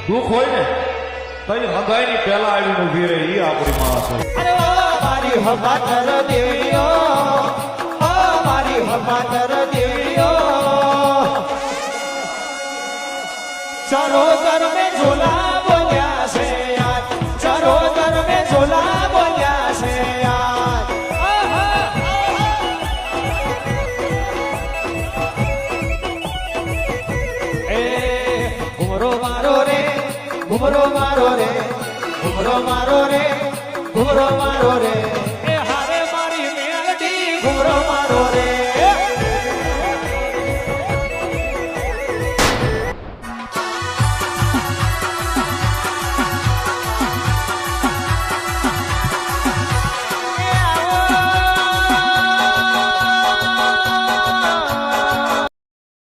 દુઃખ હોય ને તઈ હગાઈ ની પેલા આવીને ઉભી રહે ઈ આપણી માં છે. અરે ઓ મારી હપાતર દેવીઓ, ઓ મારી હપાતર દેવીઓ, સરોવર में झोला બોલ્યા છે યાર, સરોવર में झोला બોલ્યા છે યાર. એ ઘુમરો મારો રે, ઘુમરો મારો રે, ઘુમરો મારો રે, ઘુમરો મારો રે, એ હારે મારી મેલડી ઘુમરો મારો રે.